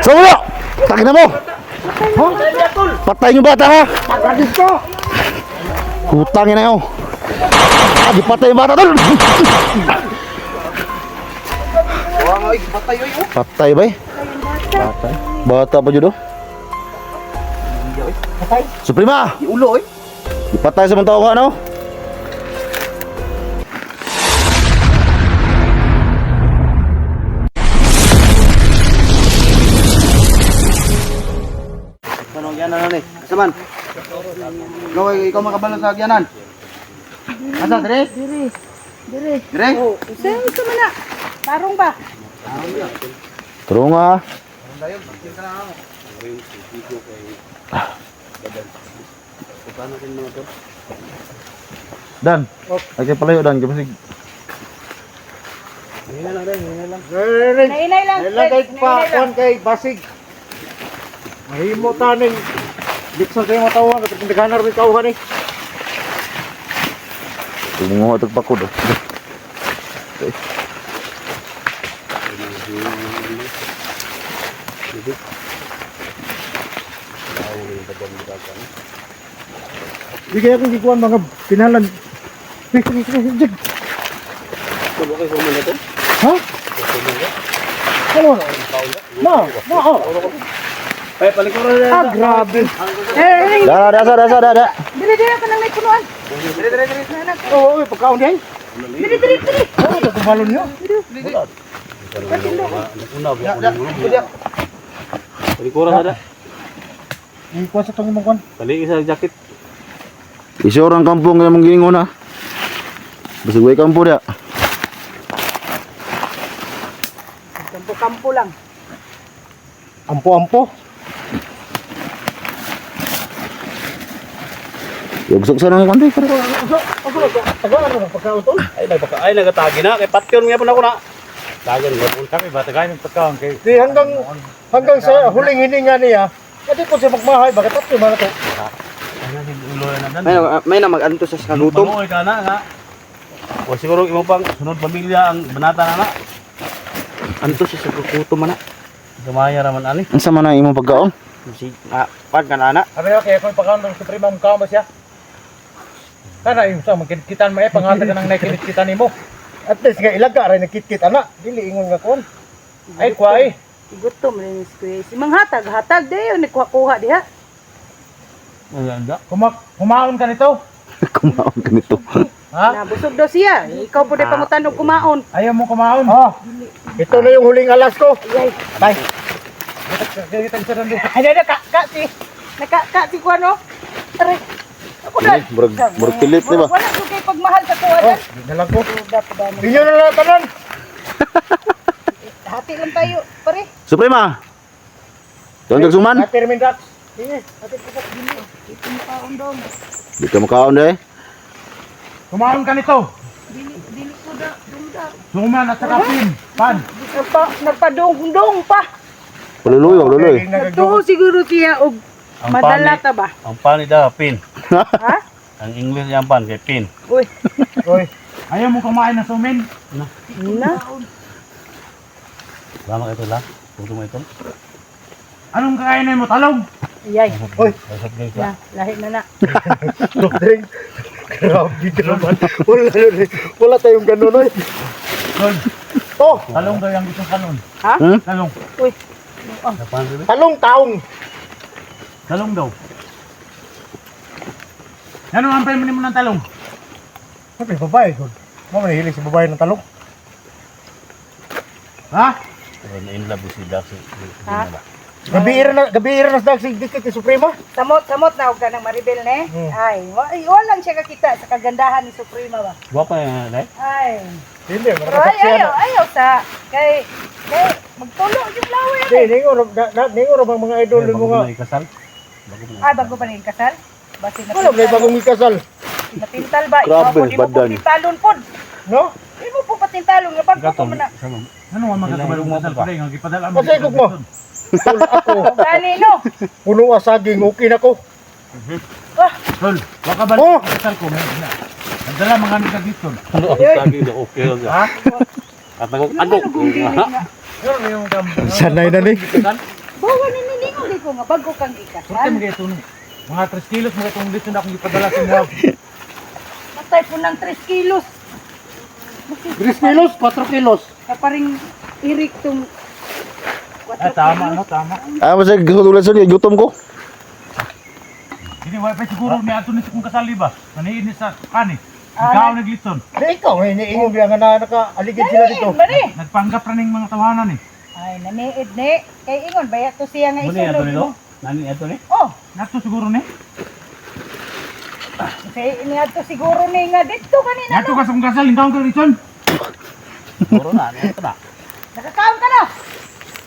Sa ulo! Takin na mo! Patay yung bata ha! Hutangin na yun! Ah, di patay yung bata tol! Patay ba eh? Bata pa judo? Suprema! Ulo eh. Di patay sa mga tao ka no? Ano gyanan ni? Asaman? No, ikaw makabalo sa gyanan. Asa dire? Dire. Dire? Oh, gusto mo na. Tarong ba? Turo nga ha! Dan! Ay kayo palayo Dan, kapasig. Nainay lang. Ilagay pa kuan kay basig. Mahimo taning dikson kay matawan at naghanar rin kauhan eh. Tumungo ito pakod. Di kaya kung gikuan mga pinalan. Sige. Tulo kay sumo nito. Ha? Ano? No. Ay palikuran na. Ah, grabe. Dada. Dire ka nang may punuan. Dire. Oo, pagkaon diay. Dire. Oh, balon niyo. Palikuran ada. Ikuan sa tong imong kuan. Balik sa jacket. Isa orang kampung yang menggingon ha. Basta gue kampung dia. Kampo lang. Ampo-ampo. Ya busuk sana ng konti. Tagaan mo pagkaon to. Ay nagatagi na kay patyon nga pun ako na. Dagan nga pun kami batagay ng pagkaon kay. Di hanggang sa huling hininga niya. Adi ko siya magmahay bakit tatlo man to. May na mag-anto sa kalutom. Manuoy ka na nga. O siguro imo pang sunod pamilya ang banata na na. Anto sa kalutom man na. Gamaya raman ani. Ang sama na imong pagkaon. Si pag kanana. Abi okay ko pagkaon ng suprema mo ka siya. Kana yung sa magkitan mo pangatag ka nang nakikita nimo. At least nga ilaga ra nakikit ana. Dili ingon nga kon. Ay kwai. Gutom rin si Kuya. Si hatag dayon ni kuha diha. Maganda. Kumaon ka nito. Kumaon ka nito. Ha? Nabusog daw siya. Ikaw po di pangutan og kumaon. Ayaw mo kumaon? Oh. Ito na yung huling alas ko. Yay. Bye. Ay, Naka si kuha no. Tara. Ako na. Murag pilit di ba? Wala ko kay pagmahal sa kuha dan. dalag ko. Inyo na lang tanan. Hati lang tayo, pare. Suprema. Tuan suman. Termin rat. Di ka makaon deh. Kumaon ka nito. Dili ko da, dumda. Suman at saka pan. Nagpadong pa. Luluy. Natuho siguro siya og madala ta ba? Ang pani da pin. Ha? Ang English yang pan kay pin. Uy, Oy. Ayaw mo kumain ng sumin. na. Lama ito la. Tuto mo ito. Anong kakainin mo? Talong. Yay. Oy. Pasok guys la. Na, lahi na na. Drink. Grabe ka naman. Wala tayong ganun, oy. Oh, Talong daw yang gusto kanon. Ha? Talong. Uy. Kapan rin? talong taong. Talong daw. Ano ang premyo mo ng talong? Sabi, babae ko. Mo mahilig sa babae ng talong. Ha? In love si Daxi. Ha? Gabi ira na sig dikit ni Suprema. Samot na og kanang Maribel ne. Ay, walang siya kakita sa kagandahan ni Suprema ba. Guwapa yan dai. Ay. Hindi, Pero ayaw sa kay magtulo yung lawi. ningo ra bang mga idol mo nga. Kasal. Ay, bago pa rin kasal. Basi Wala ba bagong ikasal? natintal ba? Grabe, Ikaw po, di mo po badan. tintalon po. No? Di mo po patintalon nga bago Gato ko man na. sama. Ano nga magkabalong kasal pa rin, ang gipadala mo. Pasay mo. Tol ako. Gani no. Puno wa saging okay na ko. Tol, waka ba Oh! kasal ko ngayon na. Nagdala mga nila dito. Ano ang Yay. saging na okay lang. Ha? At nagog ano? Sanay na ni. Bawa na nilingon di ko nga bago kang Surte ikasan. mga ito mga 3 kilos mga itong lechon na akong ipadala sa inyo. Matay po ng 3 kilos. 3 kilos, 4 kilos. Kaparing irik tong Tama no, tama. Ah, masaya katulad sa niya, gutom ko. Hindi, wala pa siguro may ato ni kung kasali ba? Naniin ni sa kani. Ah, Ikaw naglitson. Di ikaw, iniingon biya nga na naka-aligid sila dito. Bani. Nagpanggap ra ning mga tawanan eh. Ay, naniid ni. Kay ingon, baya to siya nga Muna ato isulod nilo. mo. Nani ato ni? Oh, Nato siguro ni. kasi iniadto siguro ni nga dito kanina. Nato ka sa kung kasal, ikaw ka litson. Siguro na, ano na. Nakakaon ka na.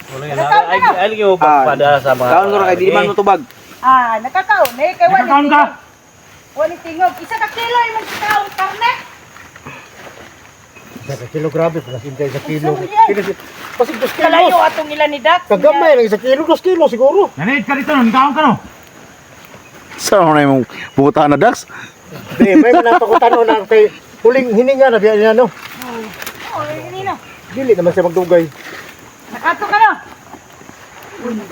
Wala Nakakaon ka na. Ay, lagi mo pada sa mga. Kaon ko ra kay di man mo tubag. Ah, nakakaon eh. Kay wali Nakakaon ka. tingog. Wali tingog. Isa ka kilo imong kaon karne. Sa kilo grabe, pinasintay sa kilo. Gusto mo yan? Pasig 2 Kalayo kilos. atong ilan ni Dax. Kagamay lang, 1 kilo, 2 kilo siguro. Naniid ka dito, ikaw ka no. Saan mo na yung pumutahan na Dax? Di, may manapakutan na kay huling hininga na biya niya, no? Oh, ini na. Dili naman siya magdugay. Nakato ka na.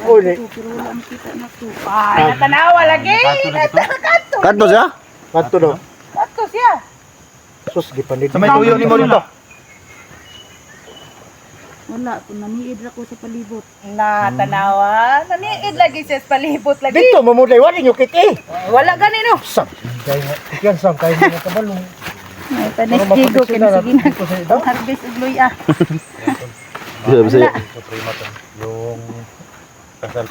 O, ni. Ay, natanawa lagi. Nakato. Kanto siya? Kanto no. Nakato siya. Sus, gipanit. Sa may tuyo ni mo dito. Wala, kung naniid ako sa palibot. Natanawa. Naniid lagi siya sa palibot lagi. Dito, mamulay, wala nyo kit eh. Wala ganino. Sam, kaya nga, yan sam, kaya nga kabalong. Ay, tanis digo, kaya sige na. dito sa idaw. Harvest ug luya. Iya, bisa. Suprema to. Yung kasal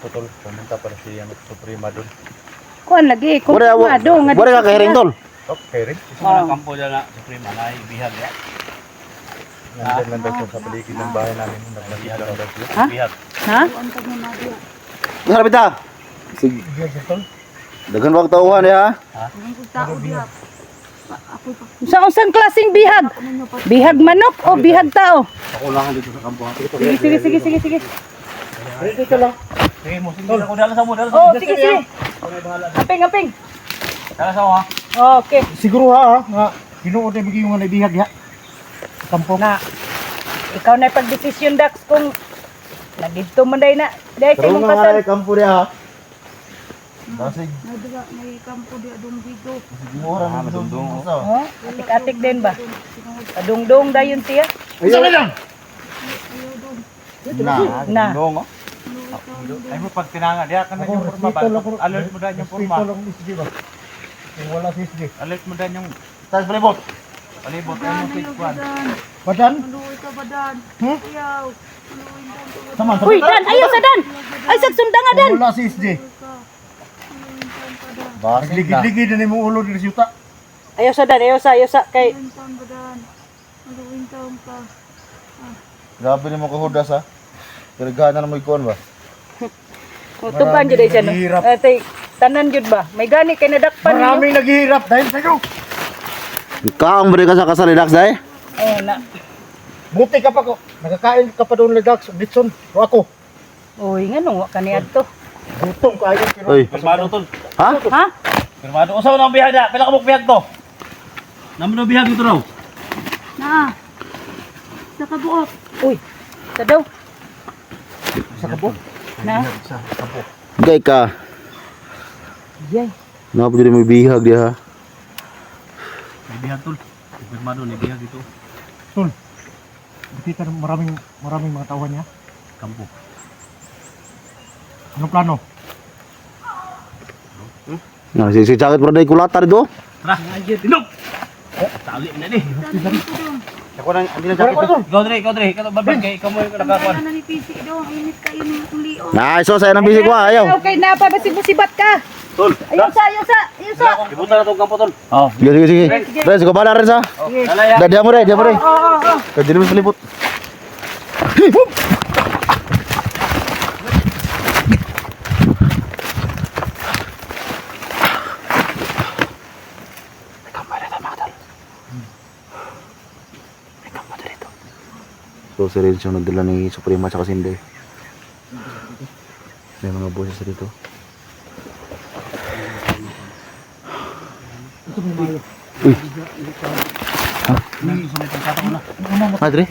putol. Pumunta para siya ng Suprema doon. Kuan lagi, kung Wala kumado nga wala ka kahiring tol. Okay, rin. Isa mga kampo dyan na Suprema na ibihag ya. Nandun lang daw sa paligid ng bahay namin. Ibihag daw daw. Ha? Ibihag. Ha? Sarap ita. Sige, Biyag ito. daghan wag tauhan ya. Sa unsang klaseng bihag? Bihag manok o bihag tao? Ako lang dito sa kampo. Sige. Dito lang. Sige mo, sige ako dala sa mo, dala sa Oh, mo. sige. Aping. Dala sa mo ha. Okay. Siguro ha, nga, kinuod na bigyan mo na ibihag ya. Kampo. Na. Ikaw na pagdesisyon Dax kung nagito man day na. Day kay mong kasal. kampo dia. Basig. Nadira, may kampo di adong digo. Mura na dungdung. Oh, atik-atik din ba? Kadungdong dayon siya. Ayun lang. Na. Dungdung. Ay mo pag tinanga diya kan yung forma ba? Alert mo dan yung forma. Dito lang isdi ba? Yung wala si isdi. Alert mo dan yung Tas palibot. palibot ay mo stage 1. Badan? Maluoy ka ba, Dan? Hmm? Ayaw. Maluoy lang ka ba? Sama. Uy, Dan! Ayaw sa Dan! Ay, sagsundang nga, Dan! Wala si isdi. Basig na. Ligid-ligid na yung ulo dito yuta. Ayaw sa Dan, ayaw sa kay Maluoy taon ba, Dan? Maluoy taon ka. Grabe ni mo kahudas ha. Kirgahan na mo ikon ba? tuban jud siya no. Hirap. Tay tanan jud ba? May gani kay nadakpan niyo. Maraming naghihirap dahil sa iyo. Kaang beri ka sa kasal ni Dax dai. Oh na. Buti ka pa ko. Nakakain ka pa doon Ledax, Bitson. O ako. Uy, ngano wa kani adto? Gutom ka ayun. Oy. Pirmado tol. Ha? Ha? Pirmado. Usa mo nang bihag da. Pila ka mo bihag to? Namo na bihag dito raw. Na! Sa kabuok. Uy. Sa daw. Sa kabo. Na. Gay ka. Yay. Napa jadi mo bihag dia ha? May bihag tol. Pirmado ni bihag dito. Tul. Kita maraming mga tauhan niya. Kampo. Anong plano? Nah, si cakit pernah kulata dito. Tara. Tinok. Tali na ni. Ako nang hindi na Wala sakit. ko. Ikaw dre. Ikaw babag kay ikaw mo yung nakakuan. Ano ni PC daw? Ang init kayo ng tulion. Nah, so saya nang bisik ko ayaw. Okay na pa basi-busibat ka. Tol. Ayaw sa. Ibuta na tong kampo tol. Oh. Sige. Res ko bala rin sa. Dala ya. Dah dia mo re. Oo. Jadi mo seliput. So, seryoso siyang nagdala ni Suprema at Sinde. May mga boses dito. Uy! Ha? Madre?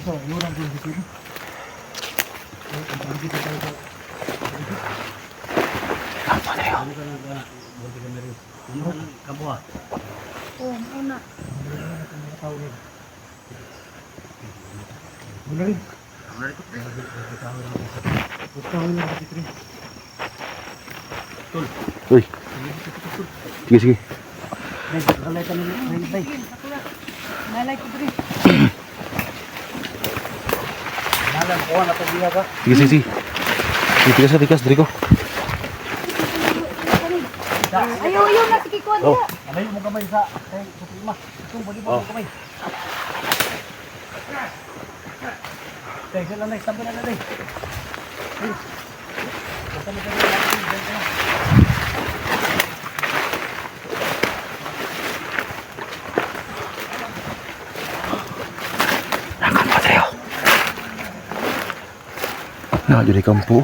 Uy. Sige, sige. Nalay ko diri. Sige, sige, sige. Sige, tigas na, tigas. Dari ko. Ayaw na sige ko Oh. Alay mo kamay sa Suprema. Itong bali mo kamay. Teka lang, tabi na lang. Nah, jadi kampu.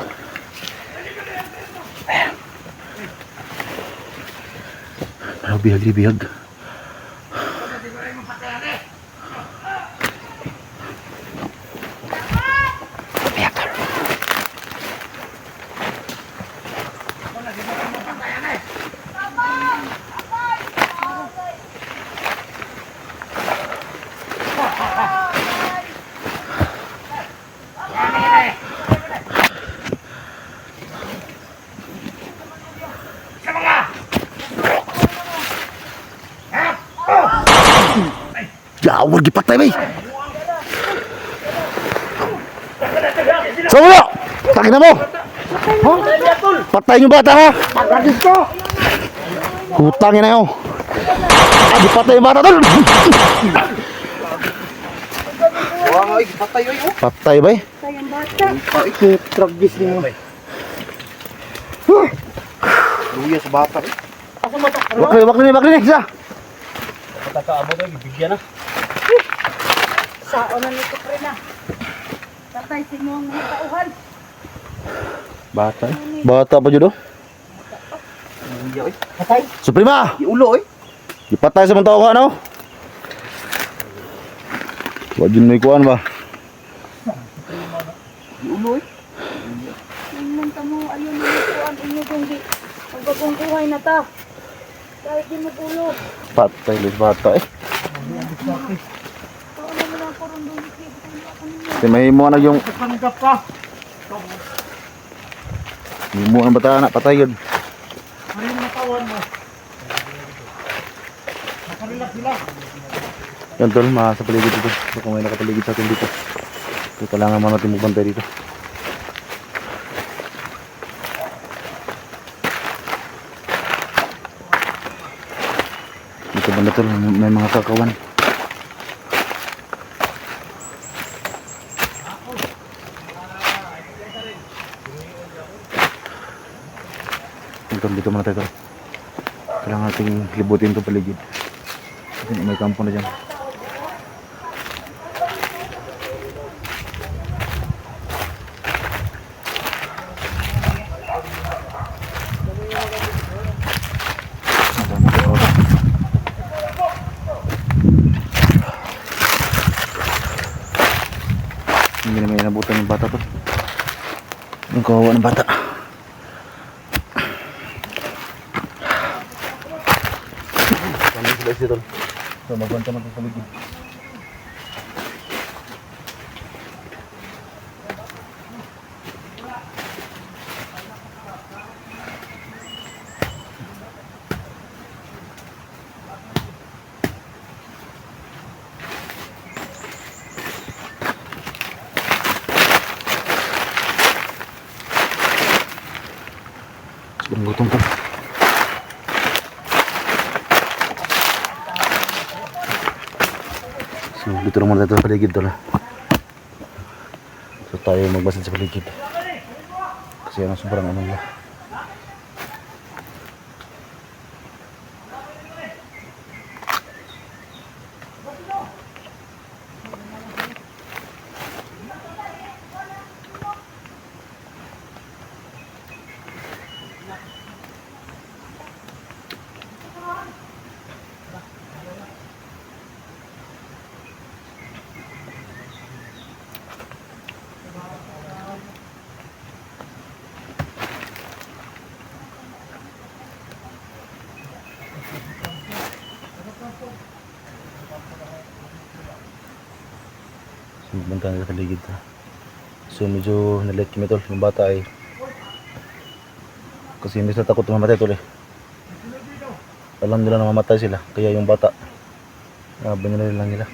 Ayo bihag di bihag. Jawar gipatay bay. Sama! Takin na mo! Patay niyo bata ha! Hutangin na yun! Ah, gipatay yung bata tol! Wah, ay, patay oy. Oh. Patay bay. sayang bata. Tragis ni mo. Luya sa bata. Eh. Bakli, isa! Patakaabot ay bigyan na. Sao na nito pre na. Tatay si mo ang mga tauhan. Bata eh. Bata pa judo. Luya oy. Patay. Suprema! Iulo oy. Gipatay sa mga tao ka no? Wajin may kuhan ba? Iulo oy. Tingnan ta mo ayun na nito ang inyo kung di magbagong buhay na ta. Kahit di mo ulo. Patay lis bata eh. Paano mo lang parang dulit Kasi may mo na yung Panggap ka. may mo ang bata anak patay yun. Ano yung natawan mo? Nakalilak sila. Yan tol, sa paligid dito. So, kung may nakapaligid sa atin dito. So, kailangan mo natin magbantay dito. Dito banda tol, may mga kakawan. Dito muna tayo tol. Kailangan natin libutin itong paligid. Kasi may kampo na dyan. Hindi na may inabutan yung bata to. Yung kawawa ng bata. Kami sila isi tol. So magbanta natin sa paligid. Gutom tol. So dito naman tayo sa paligid tol. So tayo magbasad sa paligid. Kasi ano sobrang ano lang. Banta nila sa paligid. So medyo nalit kami tol. Yung bata ay kasi hindi sila takot mamatay tol eh. Alam nila na mamatay sila. Kaya yung bata binili lang nila.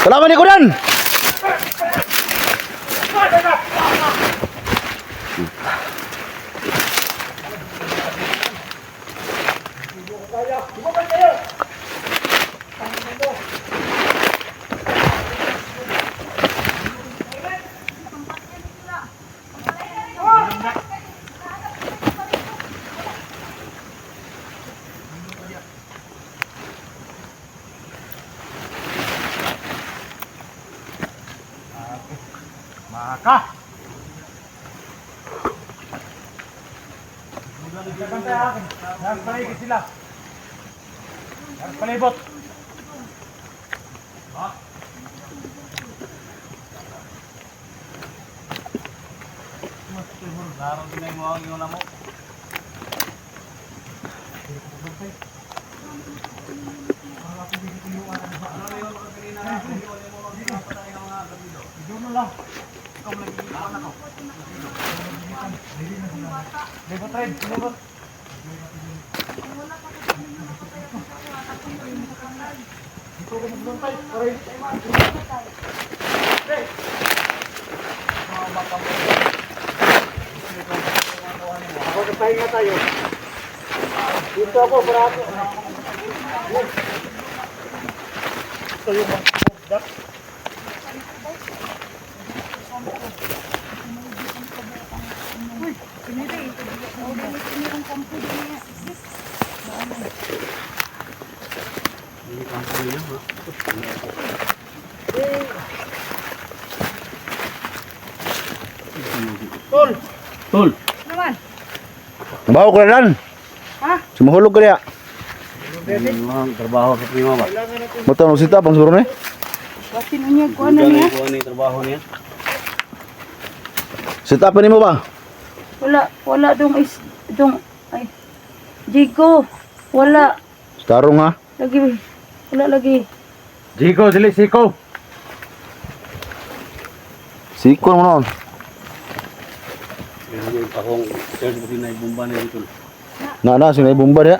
Salamat ni Kudan. Maka. Bantay akin. Nagpaligid sila. Nagpalibot. Laro din ay mo ang iyong namo. Libot rin, libot. Ako kapahinga tayo. Dito ako, braso. Ito yung mga Tol! Tol. Naman. Bawa ko na lan. Ha? Sumuhulog ka niya. Trabaho sa prima ba? Mata mo sita pang suron eh. Kasi niya ko ano niya. Kuha na yung trabaho niya. Sita pa nimo ba? Wala dong ay. Jigo. Wala. Tarong ha. Lagi. Wala lagi. Jiko, dili siko. Sikon mo noon. Yung akong third buti na ibumba na dito. Na sinay bomba dia.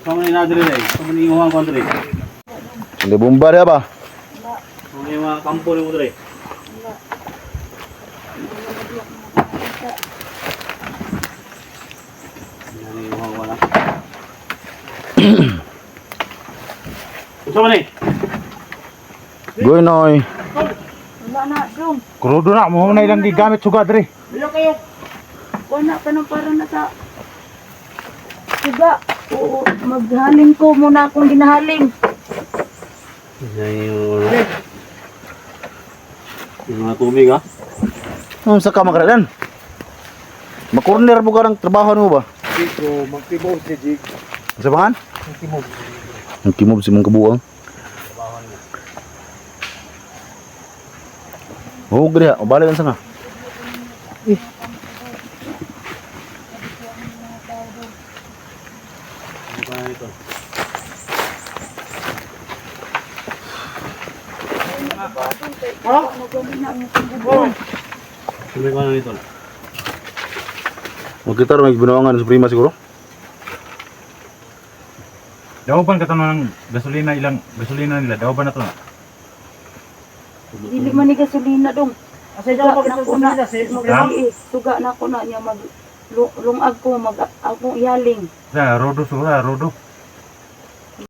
Kamu ni nadiri dai. Kamu ni uang kontri. Sinay bomba dia ba? Kamu ni mga kampo ni mo diri. Nani uang wala. Sama ni. Goy noy. Wala na dong. Krudo na, mo na ilang gigamit suga diri. Wala pa nang parang nasa. Suga. Oo, maghaling ko muna akong ginahaling. Yung mga tubig ha. Sa ka makaradan. Makorner mo karang trabaho mo ba? Jigo, magtibog si Jig. Sa bangan? Magtibog. Ang kimob si mong kabuang. Oh, gede, balik kan sana. Sumay ko na nito. Kita rin ginawangan sa prima siguro. Daoban ka tanong ng gasolina nila, daoban na to na. Dili man ni gasolina dong. Asa daw pag ito na sa suga na ko na niya mag lungag ko mag ako yaling. Sa rodo.